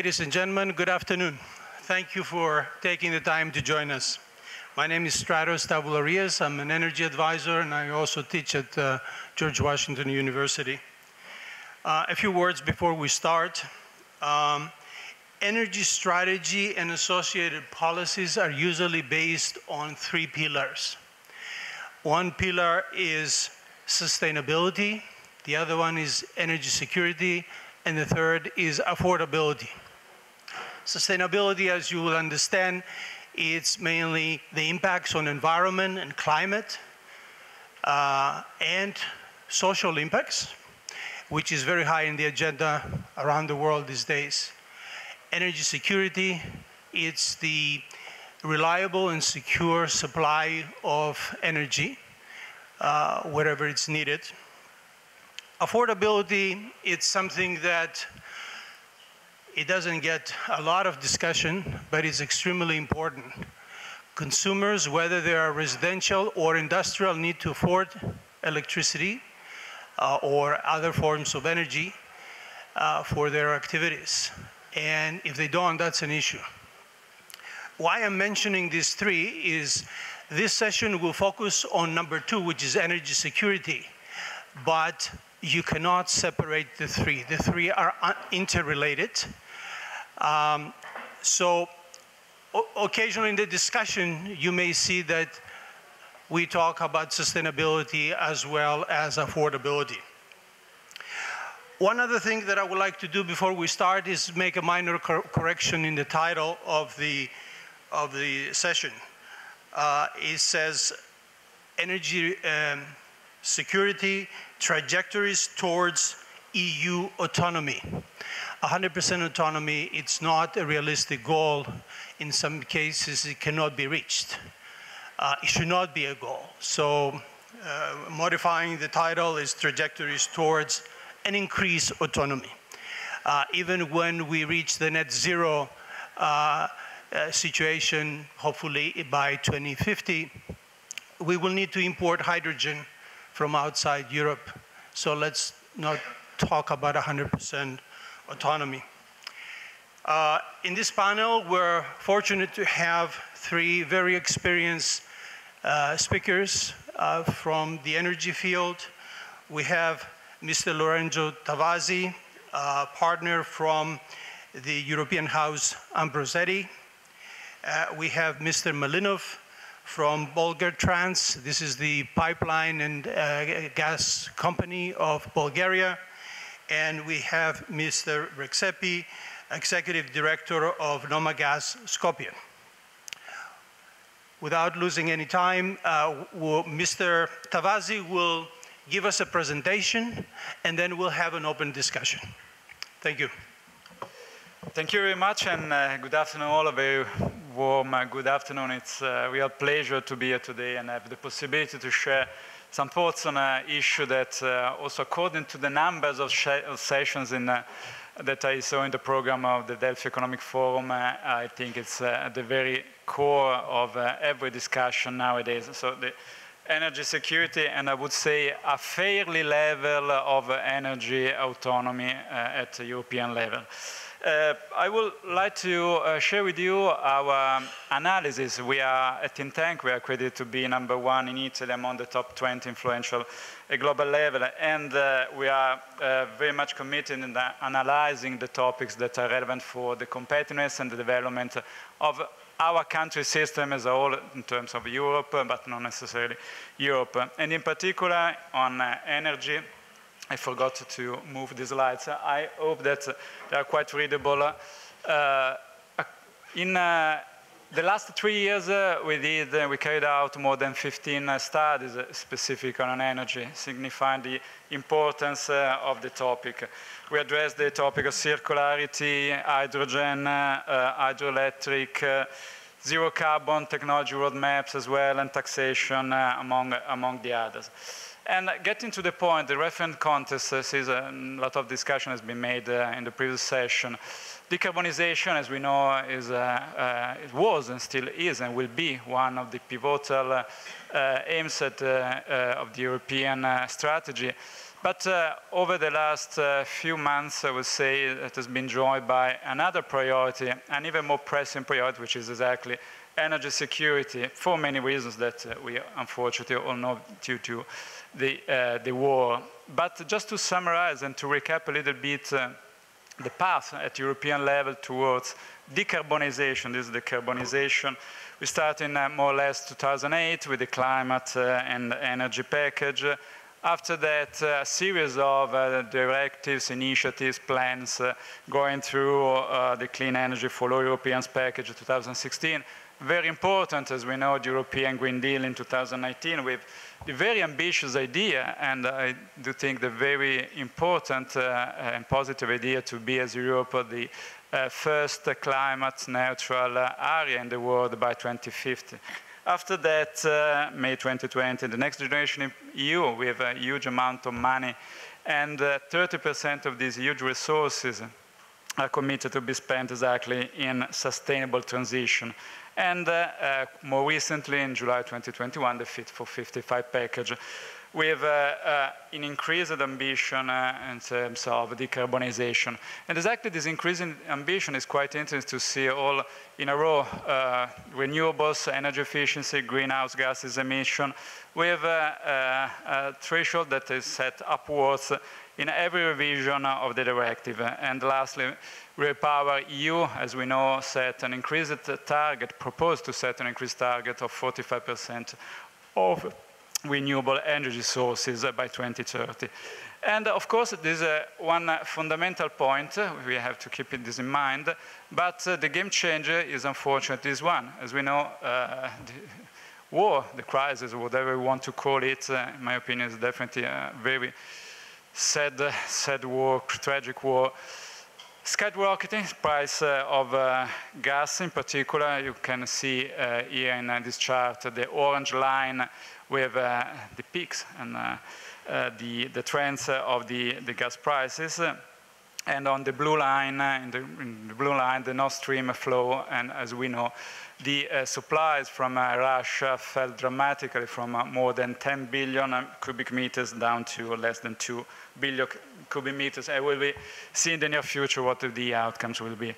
Ladies and gentlemen, good afternoon. Thank you for taking the time to join us. My name is Stratos Tavoulareas. I'm an energy advisor, and I also teach at George Washington University. A few words before we start. Energy strategy and associated policies are usually based on three pillars. One pillar is sustainability, the other one is energy security, and the third is affordability. Sustainability, as you will understand, it's mainly the impacts on environment and climate and social impacts, which is very high in the agenda around the world these days. Energy security, it's the reliable and secure supply of energy wherever it's needed. Affordability, it's something that it doesn't get a lot of discussion, but it's extremely important. Consumers, whether they are residential or industrial, need to afford electricity or other forms of energy for their activities. And if they don't, that's an issue. Why I'm mentioning these three is this session will focus on number two, which is energy security. But you cannot separate the three. The three are interrelated. So occasionally in the discussion, you may see that we talk about sustainability as well as affordability. One other thing that I would like to do before we start is make a minor correction in the title of the session. It says energy security, trajectories towards EU autonomy. 100% autonomy, it's not a realistic goal. In some cases, it cannot be reached. It should not be a goal. So modifying the title is trajectories towards an increased autonomy. Even when we reach the net zero situation, hopefully by 2050, we will need to import hydrogen from outside Europe. So let's not talk about 100% autonomy. In this panel, we're fortunate to have three very experienced speakers from the energy field. We have Mr. Lorenzo Tavazzi, partner from the European house Ambrosetti. We have Mr. Malinov from Bulgartranz. This is the pipeline and gas company of Bulgaria. And we have Mr. Rexhepi, Executive Director of Nomagas, Skopje. Without losing any time, Mr. Tavazzi will give us a presentation, and then we'll have an open discussion. Thank you. Thank you very much, and good afternoon all. A very warm good afternoon. It's a real pleasure to be here today and have the possibility to share some thoughts on an issue that also according to the numbers of sessions that I saw in the program of the Delphi Economic Forum, I think it's at the very core of every discussion nowadays. So the energy security, and I would say a fairly level of energy autonomy at the European level. I would like to share with you our analysis. We are a think tank. We are accredited to be #1 in Italy among the top 20 influential at global level. And we are very much committed in analyzing the topics that are relevant for the competitiveness and the development of our country system as a whole in terms of Europe, but not necessarily Europe. And in particular on energy, I forgot to move the slides. I hope that they are quite readable. In the last 3 years, we carried out more than 15 studies specific on energy, signifying the importance of the topic. We addressed the topic of circularity, hydrogen, hydroelectric, zero carbon technology roadmaps as well, and taxation among the others. And getting to the point, the reference context, sees a lot of discussion has been made in the previous session. Decarbonization, as we know, it was and still is and will be one of the pivotal aims of the European strategy. But over the last few months, I would say it has been joined by another priority, an even more pressing priority, which is exactly energy security, for many reasons that we unfortunately all know due to the war. But just to summarize and to recap a little bit the path at European level towards decarbonization, this is decarbonization. We start in more or less 2008 with the climate and energy package. After that, a series of directives, initiatives, plans going through the Clean Energy for All Europeans package of 2016. Very important, as we know, the European Green Deal in 2019 with the very ambitious idea, and I do think the very important and positive idea to be as Europe the first climate neutral area in the world by 2050. After that, May 2020, the Next Generation EU with a huge amount of money, and 30% of these huge resources are committed to be spent exactly in sustainable transition. And more recently, in July 2021, the Fit for 55 package with an increased ambition in terms of decarbonization. And exactly this increase in ambition is quite interesting to see all in a row, renewables, energy efficiency, greenhouse gases emission, with a threshold that is set upwards in every revision of the directive. And lastly, REPower EU, as we know, set an increased target, proposed to set an increased target of 45% of renewable energy sources by 2030. And of course, this is one fundamental point. We have to keep this in mind. But the game changer is unfortunately this one. As we know, the war, the crisis, whatever we want to call it, in my opinion, is definitely a very sad war, tragic war. Skyrocketing price of gas in particular. You can see here in this chart the orange line with the peaks and the trends of the gas prices. And on the blue line, in the blue line, the Nord Stream flow. And as we know, the supplies from Russia fell dramatically from more than 10 billion cubic meters down to less than 2 billion cubic meters. I will see in the near future what the outcomes will be.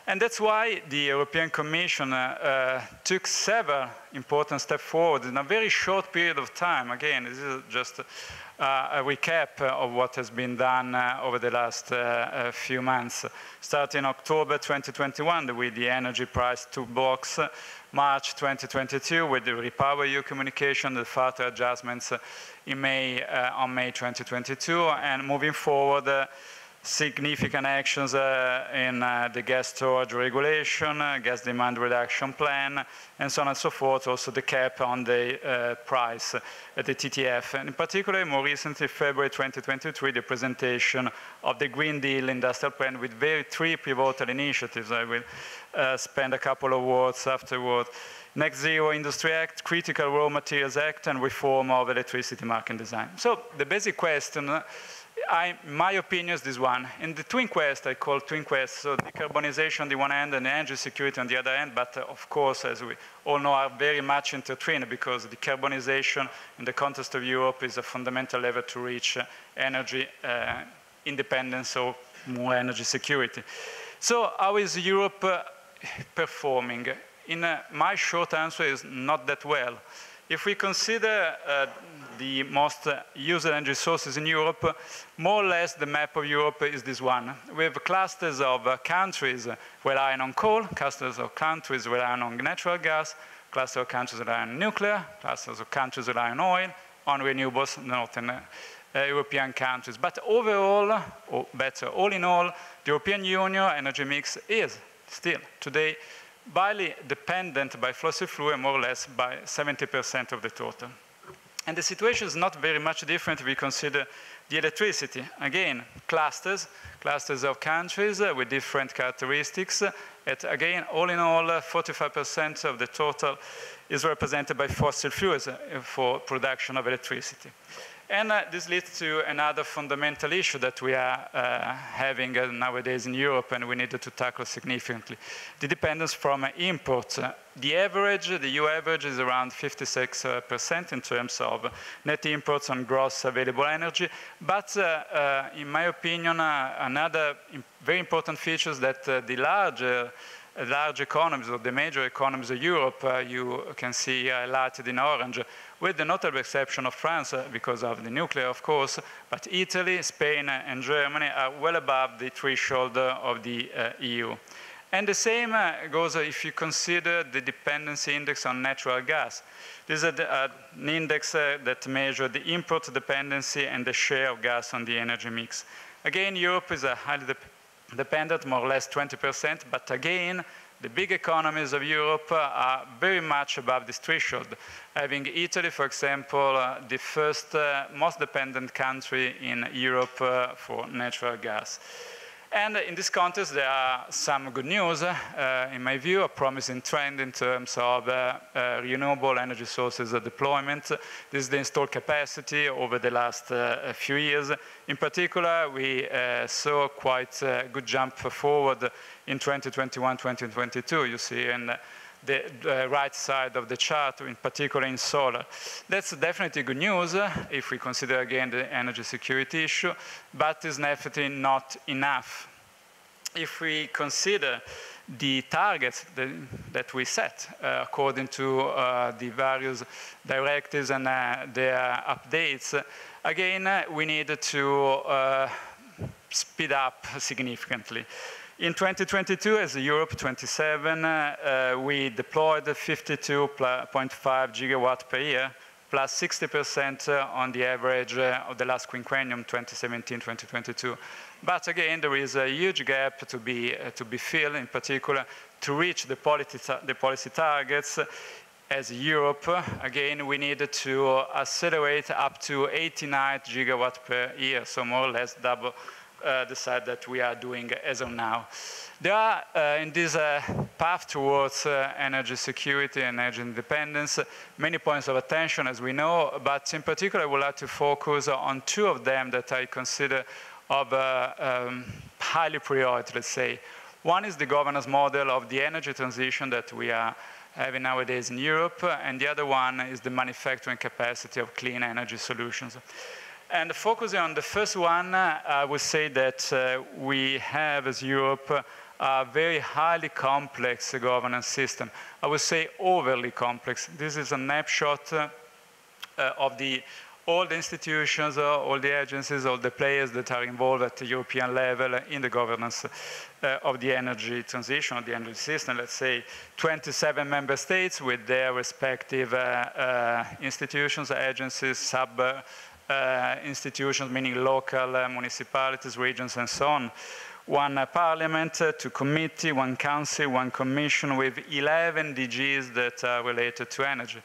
And that's why the European Commission took several important steps forward in a very short period of time. Again, this is just a recap of what has been done over the last few months. Starting October 2021 with the energy price toolbox, March 2022 with the REPower EU communication, the further adjustments in on May 2022, and moving forward, significant actions in the gas storage regulation, gas demand reduction plan, and so on and so forth, also the cap on the price at the TTF. And in particular, more recently, February 2023, the presentation of the Green Deal industrial plan with three pivotal initiatives. I will spend a couple of words afterward. Net Zero Industry Act, Critical Raw Materials Act, and reform of electricity market design. So the basic question, my opinion is this one. In the twin quest, I call twin quest, so decarbonization on the one hand and energy security on the other hand, but of course, as we all know, are very much intertwined because decarbonization in the context of Europe is a fundamental lever to reach energy independence or more energy security. So how is Europe performing? My short answer is not that well. If we consider the most used energy sources in Europe, more or less the map of Europe is this one. We have clusters of countries relying on coal, clusters of countries relying on natural gas, clusters of countries relying on nuclear, clusters of countries relying on oil, on renewables, northern European countries. But overall, or better, all in all, the European Union energy mix is still today highly dependent by fossil fuel, more or less by 70% of the total. And the situation is not very much different if we consider the electricity. Again, clusters of countries with different characteristics. Again, all in all, 45% of the total is represented by fossil fuels for production of electricity. And this leads to another fundamental issue that we are having nowadays in Europe, and we needed to tackle significantly: the dependence from imports. The average, the EU average, is around 56% in terms of net imports on gross available energy. But in my opinion, another very important feature is that the large economies, or the major economies of Europe, you can see highlighted in orange, with the notable exception of France, because of the nuclear, of course, but Italy, Spain, and Germany are well above the threshold of the EU. And the same goes if you consider the dependency index on natural gas. This is an index that measures the import dependency and the share of gas on the energy mix. Again, Europe is a highly dependent, more or less 20%, but again, the big economies of Europe are very much above this threshold, having Italy, for example, the first most dependent country in Europe for natural gas. And in this context, there are some good news, in my view, a promising trend in terms of renewable energy sources deployment. This is the installed capacity over the last few years. In particular, we saw quite a good jump forward in 2021, 2022, you see, and the right side of the chart, in particular in solar. That's definitely good news if we consider again the energy security issue, but it's definitely not enough. If we consider the targets that we set according to the various directives and their updates, again, we need to speed up significantly. In 2022, as Europe 27, we deployed 52.5 gigawatt per year, plus 60% on the average of the last quinquennium, 2017-2022. But again, there is a huge gap to be filled, in particular, to reach the policy targets. As Europe, again, we needed to accelerate up to 89 gigawatt per year, so more or less double the size that we are doing as of now. There are, in this path towards energy security and energy independence, many points of attention, as we know, but in particular, I would like to focus on two of them that I consider of highly priority, let's say. One is the governance model of the energy transition that we are having nowadays in Europe, and the other one is the manufacturing capacity of clean energy solutions. And focusing on the first one, I would say that we have, as Europe, a very highly complex governance system. I would say overly complex. This is a snapshot of all the institutions, all the agencies, all the players that are involved at the European level in the governance of the energy transition, of the energy system. Let's say 27 member states with their respective institutions, agencies, institutions, meaning local municipalities, regions, and so on. One parliament, two committee, one council, one commission, with 11 DGs that are related to energy.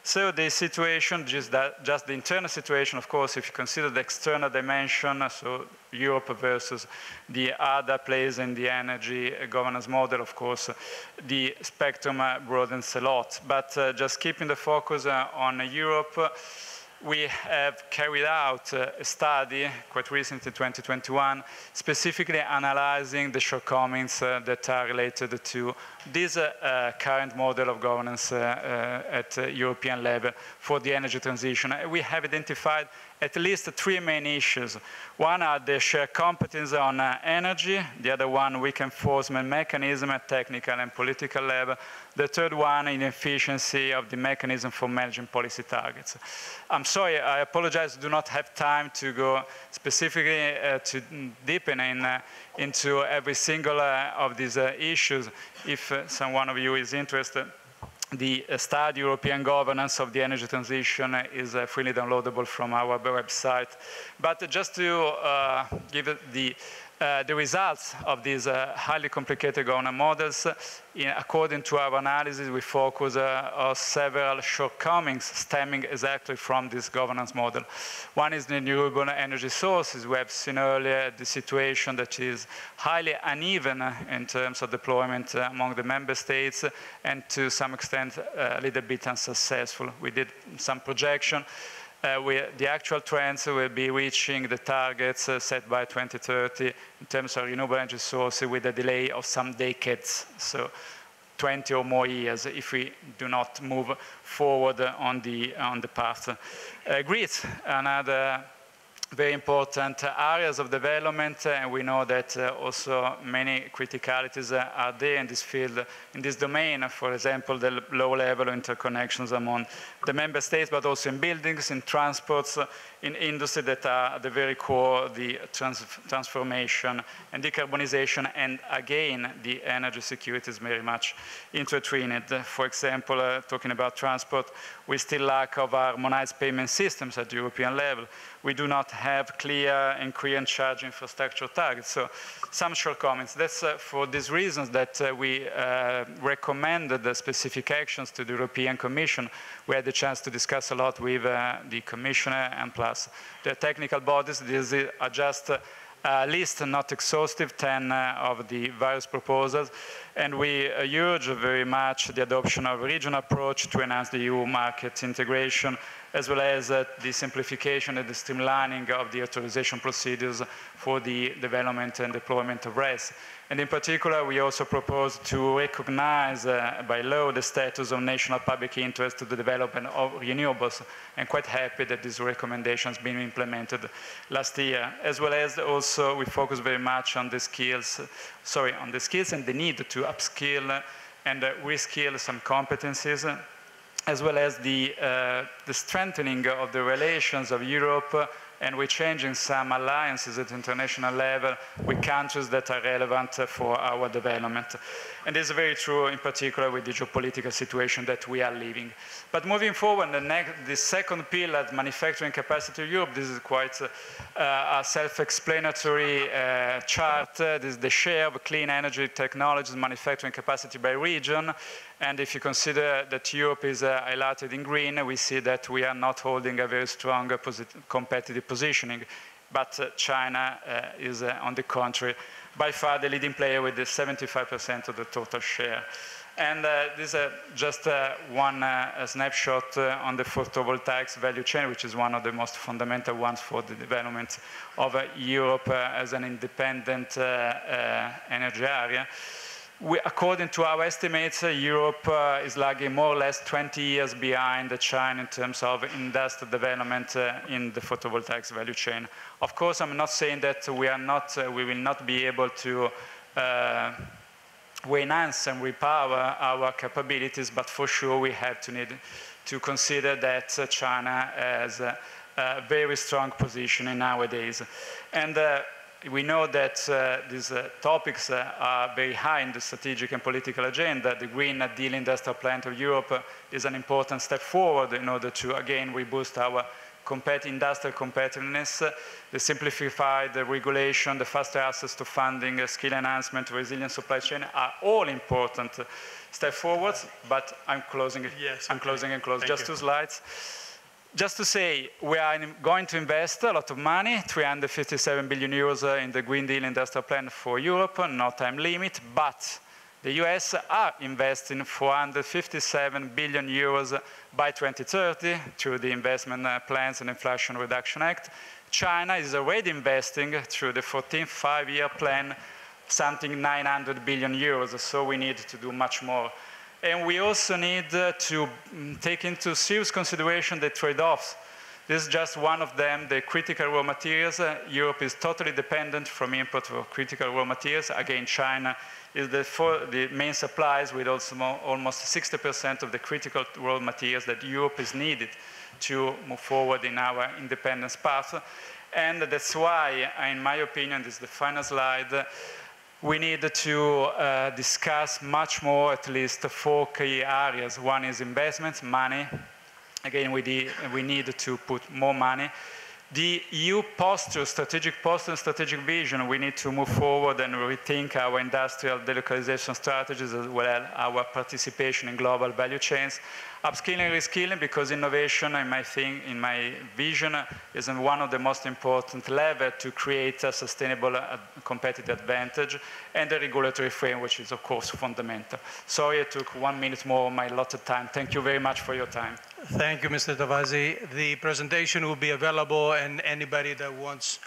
So the situation, just the internal situation, of course, if you consider the external dimension, so Europe versus the other players in the energy governance model, of course, the spectrum broadens a lot. But just keeping the focus on Europe, we have carried out a study quite recently, 2021, specifically analyzing the shortcomings that are related to this current model of governance at European level for the energy transition. We have identified at least three main issues. One are the shared competence on energy, the other one, weak enforcement mechanism at technical and political level, the third one, inefficiency of the mechanism for managing policy targets. I'm sorry, I apologize, I do not have time to go specifically to deepen into every single of these issues. If someone of you is interested, the study European Governance of the Energy Transition is freely downloadable from our website. But just to give the results of these highly complicated governance models, according to our analysis, we focus on several shortcomings stemming exactly from this governance model. One is the renewable energy sources. We have seen earlier the situation that is highly uneven in terms of deployment among the member states, and to some extent a little bit unsuccessful. We did some projection the actual trends will be reaching the targets set by 2030 in terms of renewable energy sources with a delay of some decades, so 20 or more years if we do not move forward on the path. Grids, another very important areas of development, and we know that also many criticalities are there in this field, in this domain. For example, the low-level interconnections among the member states, but also in buildings, in transports, in industry that are at the very core of the transformation and decarbonization, and again, the energy security is very much intertwined. For example, talking about transport, we still lack of harmonized payment systems at the European level. We do not have clear and coherent charge infrastructure targets. So some shortcomings. That's for these reasons that we recommended the specific actions to the European Commission. We had the chance to discuss a lot with the Commissioner and plus the technical bodies. These are just a list, not exhaustive, 10 of the various proposals. And we urge very much the adoption of a regional approach to enhance the EU market integration, as well as the simplification and the streamlining of the authorization procedures for the development and deployment of RES. And in particular, we also propose to recognize by law the status of national public interest to the development of renewables. I'm quite happy that this recommendation has been implemented last year, as well as also we focus very much on the skills, and the need to upskill and reskill some competencies, as well as the strengthening of the relations of Europe, and we're changing some alliances at international level with countries that are relevant for our development. And this is very true in particular with the geopolitical situation that we are living. But moving forward, the second pillar, manufacturing capacity of Europe, this is quite a self-explanatory chart. This is the share of clean energy technologies manufacturing capacity by region. And if you consider that Europe is highlighted in green, we see that we are not holding a very strong competitive positioning. But China is, on the contrary, by far the leading player with the 75% of the total share. And this is just one snapshot on the photovoltaics value chain, which is one of the most fundamental ones for the development of Europe as an independent energy area. According to our estimates, Europe is lagging more or less 20 years behind China in terms of industrial development in the photovoltaics value chain. Of course, I'm not saying that we will not be able to enhance and repower our capabilities, but for sure we have to need to consider that China has a very strong position nowadays. And we know that these topics are very high in the strategic and political agenda. The Green Deal Industrial Plan of Europe is an important step forward in order to, again, reboost our industrial competitiveness. The simplified regulation, the faster access to funding, skill enhancement, resilient supply chain are all important steps forward. But I'm closing. Yes, I'm closing and close. Just 2 slides. Just to say, we are going to invest a lot of money, 357 billion euros in the Green Deal Industrial Plan for Europe, no time limit, but the US are investing 457 billion euros by 2030 through the investment plans and Inflation Reduction Act. China is already investing through the 14th five-year plan something 900 billion euros, so we need to do much more. And we also need to take into serious consideration the trade-offs. This is just one of them, the critical raw materials. Europe is totally dependent from import of critical raw materials. Again, China is the main suppliers with also almost 60% of the critical raw materials that Europe is needed to move forward in our independence path. And that's why, in my opinion, this is the final slide, we need to discuss much more, at least 4 key areas. One is investments, money. Again, we need to put more money. The EU posture, strategic posture and strategic vision, we need to move forward and rethink our industrial delocalization strategies as well as our participation in global value chains. Upskilling and reskilling, because innovation, in my vision, is one of the most important levers to create a sustainable competitive advantage, and the regulatory frame, which is, of course, fundamental. Sorry I took 1 minute more of my allotted time. Thank you very much for your time. Thank you, Mr. Tavazzi. The presentation will be available, and anybody that wants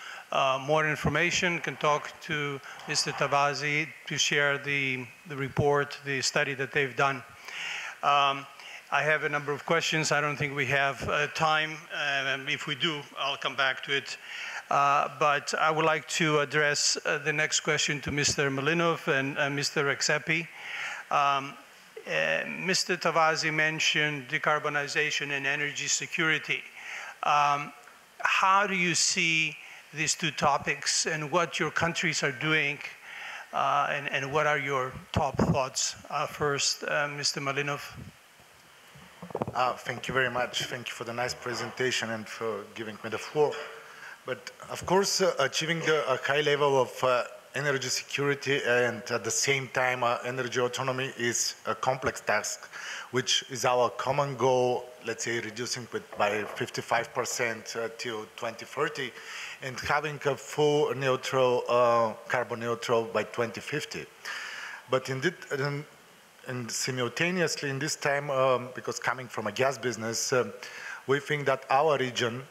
more information can talk to Mr. Tavazzi to share the report, the study that they've done. I have a number of questions. I don't think we have time. If we do, I'll come back to it. But I would like to address the next question to Mr. Malinov and Mr. Rexhepi. Mr. Tavazzi mentioned decarbonization and energy security. How do you see these two topics and what your countries are doing, and what are your top thoughts? First, Mr. Malinov. Thank you very much. Thank you for the nice presentation and for giving me the floor. But of course, achieving a high level of energy security and at the same time energy autonomy is a complex task, which is our common goal, let's say reducing by 55% till 2030 and having a full neutral, carbon neutral by 2050. But indeed, and simultaneously in this time, because coming from a gas business, we think that our region,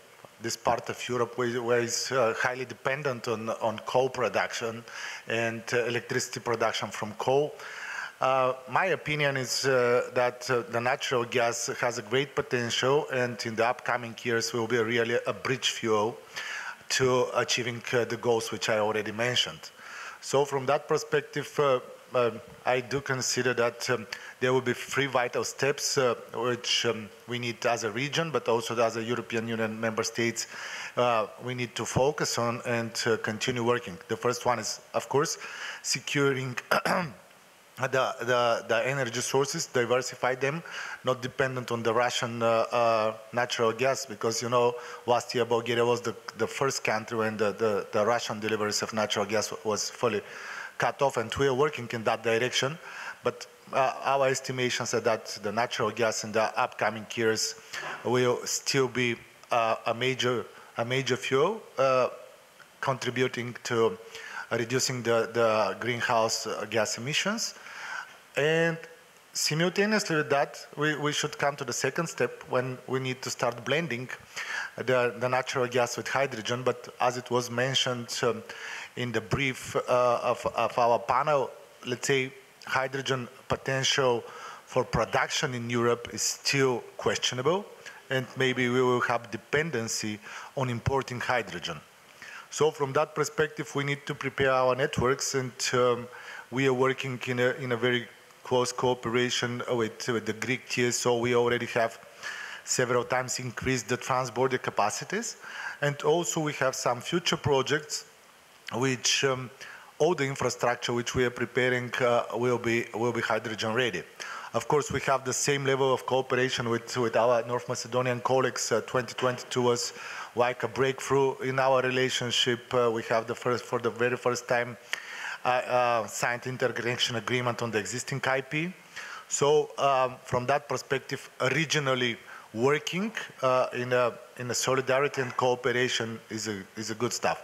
this part of Europe where it's highly dependent on coal production and electricity production from coal. My opinion is that the natural gas has a great potential, and in the upcoming years will be really a bridge fuel to achieving the goals which I already mentioned. So from that perspective, I do consider that there will be three vital steps which we need as a region, but also as a European Union member states, we need to focus on and continue working. The first one is, of course, securing the energy sources, diversify them, not dependent on the Russian natural gas, because, you know, last year Bulgaria was the first country when the Russian deliveries of natural gas was fully cut off, and we are working in that direction. But our estimations are that the natural gas in the upcoming years will still be a major fuel contributing to reducing the greenhouse gas emissions. And simultaneously with that, we should come to the second step when we need to start blending the natural gas with hydrogen. But as it was mentioned in the brief of our panel, let's say hydrogen potential for production in Europe is still questionable, and maybe we will have dependency on importing hydrogen. So from that perspective, we need to prepare our networks, and we are working in a very close cooperation with the Greek TSO. We already have several times increased the transborder capacities, and also we have some future projects which all the infrastructure which we are preparing will be hydrogen ready. Of course, we have the same level of cooperation with our North Macedonian colleagues. 2022 was like a breakthrough in our relationship. We have for the very first time signed interconnection agreement on the existing IP. So from that perspective, regionally working in a solidarity and cooperation is a good stuff.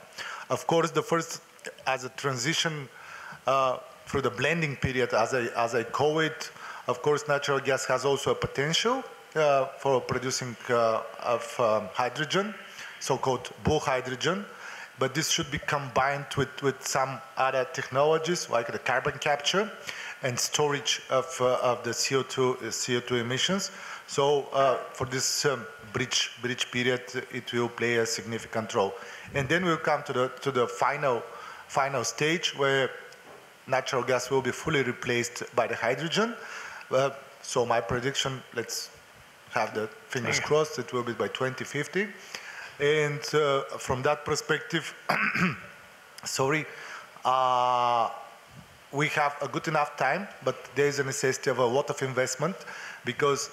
Of course, the first, as a transition through the blending period, as I call it, of course, natural gas has also a potential for producing of hydrogen, so-called blue hydrogen, but this should be combined with some other technologies like the carbon capture and storage of the CO2 emissions. So for this bridge period, it will play a significant role. And then we'll come to the final stage where natural gas will be fully replaced by the hydrogen. So my prediction, let's have the fingers crossed, it will be by 2050. And from that perspective, sorry, we have a good enough time, but there is a necessity of a lot of investment, because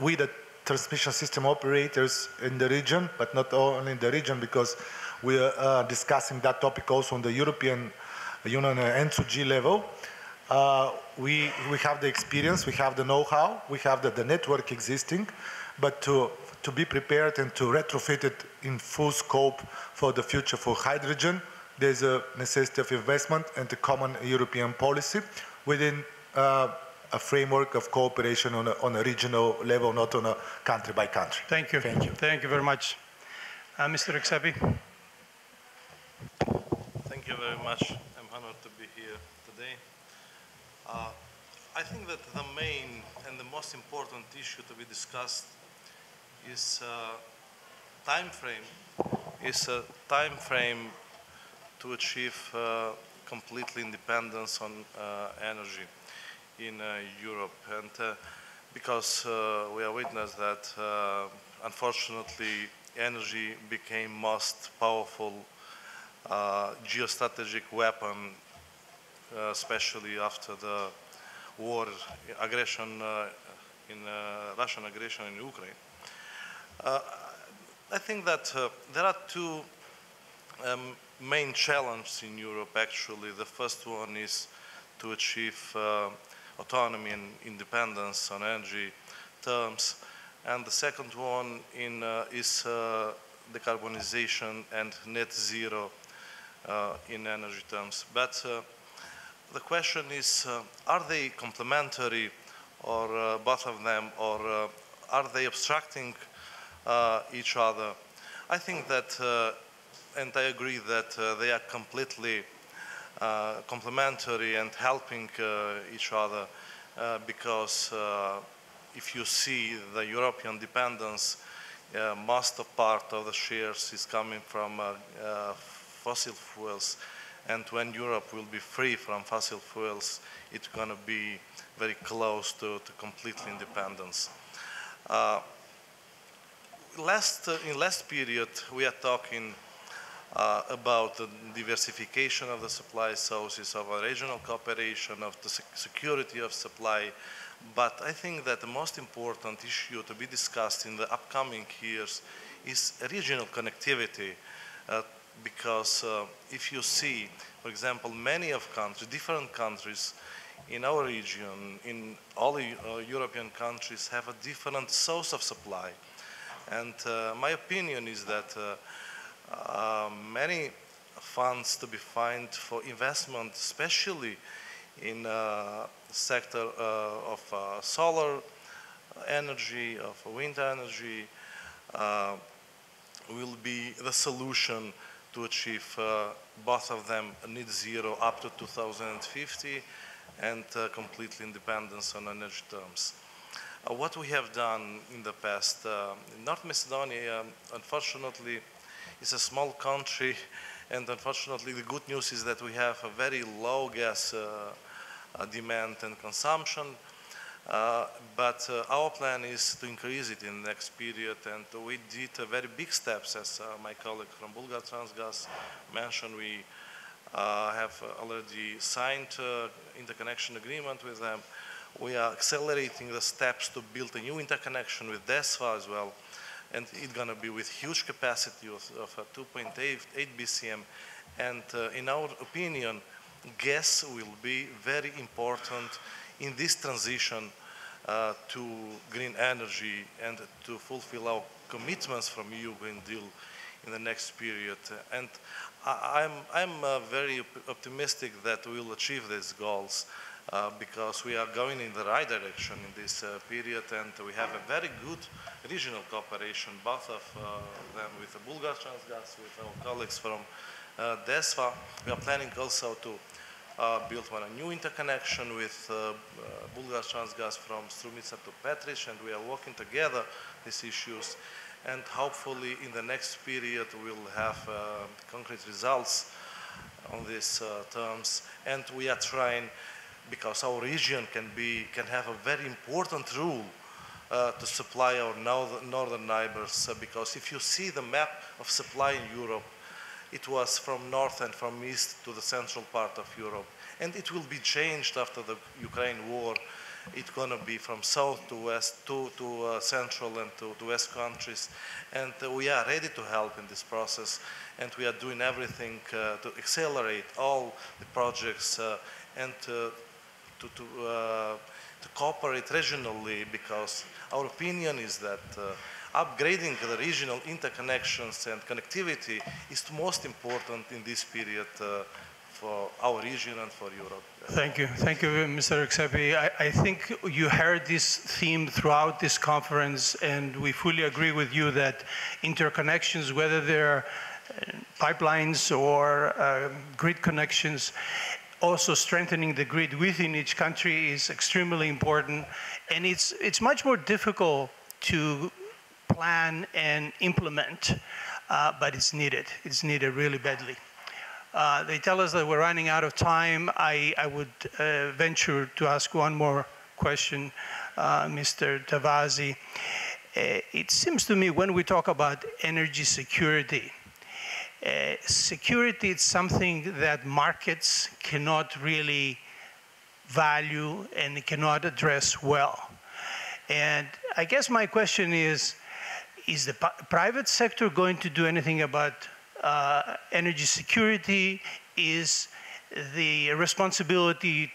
we the transmission system operators in the region, but not only in the region, because we are discussing that topic also on the European Union N2G level. We have the experience, we have the know-how, we have the network existing, but to be prepared and to retrofit it in full scope for the future for hydrogen, there's a necessity of investment and a common European policy within a framework of cooperation on a regional level, not on a country by country. Thank you. Thank you. Thank you very much. Mr. Rexhepi. Thank you very much. I'm honored to be here today. I think that the main and the most important issue to be discussed is time frame to achieve completely independence on energy in Europe. And because we are witness that unfortunately energy became most powerful geostrategic weapon, especially after the war, aggression Russian aggression in Ukraine. I think that there are two main challenges in Europe actually. The first one is to achieve autonomy and independence on energy terms, and the second one is decarbonization and net zero in energy terms. But the question is, are they complementary, or both of them, or are they obstructing each other? I think that, and I agree that they are completely complementary and helping each other because if you see the European dependence, most of part of the shares is coming from fossil fuels, and when Europe will be free from fossil fuels, it's going to be very close to complete independence. In last period, we are talking about the diversification of the supply sources, of a regional cooperation, of the security of supply. But I think that the most important issue to be discussed in the upcoming years is regional connectivity. Because if you see, for example, many of countries, different countries in our region, in all European countries, have a different source of supply. And my opinion is that many funds to be found for investment, especially in sector of solar energy, of wind energy, will be the solution to achieve both of them net zero up to 2050 and complete independence on energy terms. What we have done in the past, North Macedonia, unfortunately, is a small country, and unfortunately the good news is that we have a very low gas demand and consumption, but our plan is to increase it in the next period, and we did very big steps, as my colleague from Bulgartranz gas mentioned. We have already signed interconnection agreement with them. We are accelerating the steps to build a new interconnection with Delphi as well, and it's going to be with huge capacity of 2.8 BCM. And in our opinion, gas will be very important in this transition to green energy and to fulfill our commitments from EU Green Deal in the next period. And I'm very optimistic that we will achieve these goals because we are going in the right direction in this period, and we have a very good regional cooperation, both of them with the Bulgartranz gas, with our colleagues from Delphi. We are planning also to build a new interconnection with Bulgartranz gas from Strumica to Petric, and we are working together these issues. And hopefully in the next period we'll have concrete results on these terms. And we are trying, because our region can have a very important role to supply our northern neighbors. Because if you see the map of supply in Europe, it was from north and from east to the central part of Europe. And it will be changed after the Ukraine war. It's going to be from south to west, to central and to west countries. And we are ready to help in this process. And we are doing everything to accelerate all the projects and to cooperate regionally, because our opinion is that upgrading the regional interconnections and connectivity is most important in this period for our region and for Europe. Thank you, Mr. Rexhepi. I think you heard this theme throughout this conference, and we fully agree with you that interconnections, whether they're pipelines or grid connections, also strengthening the grid within each country is extremely important, and it's much more difficult to plan and implement, but it's needed. It's needed really badly. They tell us that we're running out of time. I would venture to ask one more question, Mr. Tavazzi. It seems to me when we talk about energy security, security is something that markets cannot really value and cannot address well. And I guess my question is the private sector going to do anything about energy security? Is the responsibility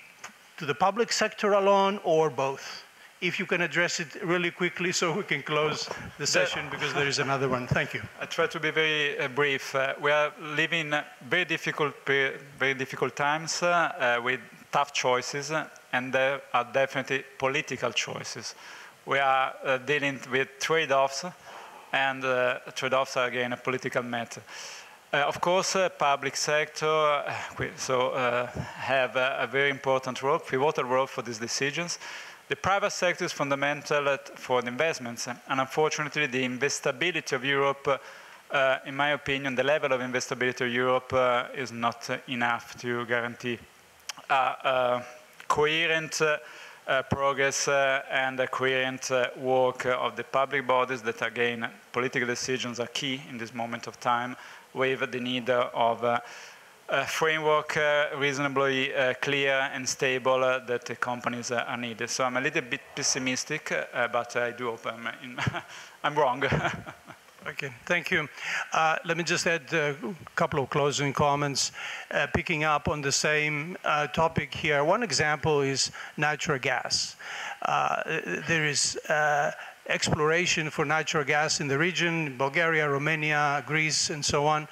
to the public sector alone, or both? If you can address it really quickly so we can close the session, because there is another one. Thank you. I try to be very brief. We are living very difficult times with tough choices, and there are definitely political choices. We are dealing with trade-offs, and trade-offs are again a political matter. Of course, public sector have a very important role, pivotal role for these decisions. The private sector is fundamental for the investments, and unfortunately the investability of Europe, in my opinion, the level of investability of Europe is not enough to guarantee coherent progress and a coherent work of the public bodies that, again, political decisions are key in this moment of time, with the need of a framework reasonably clear and stable that the companies are needed. So I'm a little bit pessimistic, but I do hope I'm wrong. Okay, thank you. Let me just add a couple of closing comments, picking up on the same topic here. One example is natural gas. There is exploration for natural gas in the region, Bulgaria, Romania, Greece, and so on.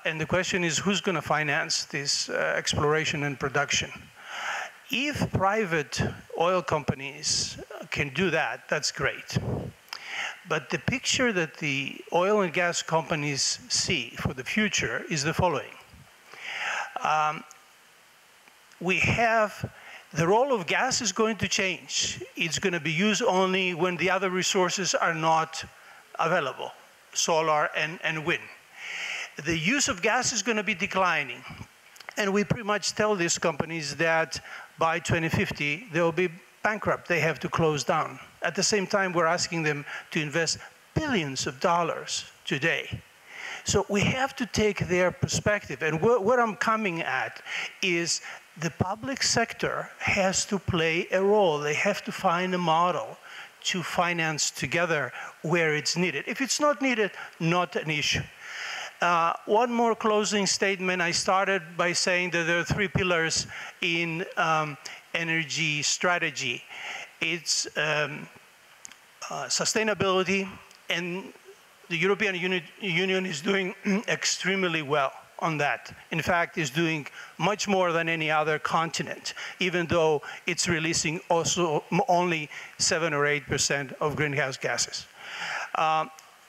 And the question is, who's going to finance this exploration and production? If private oil companies can do that, that's great. But the picture that the oil and gas companies see for the future is the following. The role of gas is going to change. It's going to be used only when the other resources are not available, solar and wind. The use of gas is going to be declining. And we pretty much tell these companies that by 2050, they will be bankrupt. They have to close down. At the same time, we're asking them to invest billions of dollars today. So we have to take their perspective. And what I'm coming at is the public sector has to play a role. They have to find a model to finance together where it's needed. If it's not needed, not an issue. One more closing statement. I started by saying that there are three pillars in energy strategy. It's sustainability, and the European Union is doing extremely well on that. In fact, is doing much more than any other continent, even though it's releasing also only 7 or 8% of greenhouse gases.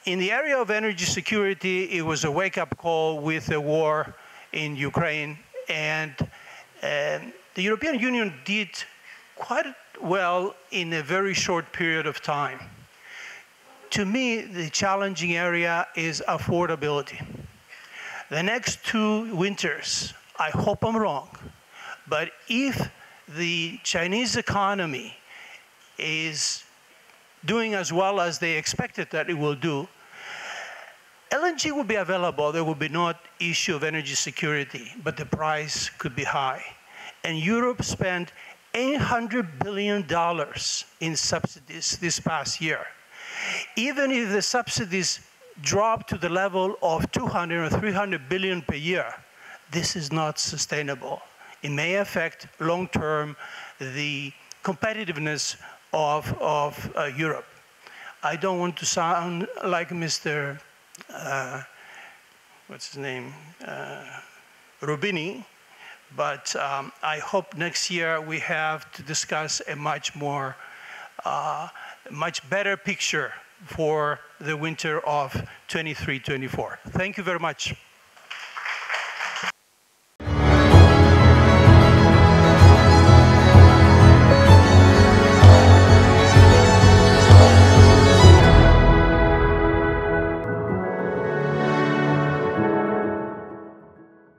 In the area of energy security, it was a wake-up call with the war in Ukraine, and the European Union did quite well in a very short period of time. To me, the challenging area is affordability. The next 2 winters, I hope I'm wrong, but if the Chinese economy is doing as well as they expected that it will do, LNG will be available. There will be no issue of energy security, but the price could be high. And Europe spent $800 billion in subsidies this past year. Even if the subsidies drop to the level of 200 or 300 billion per year, this is not sustainable. It may affect long-term the competitiveness of Europe. I don't want to sound like Mr. What's his name? Rubini, But I hope next year we have to discuss a much better picture for the winter of 23-24. Thank you very much.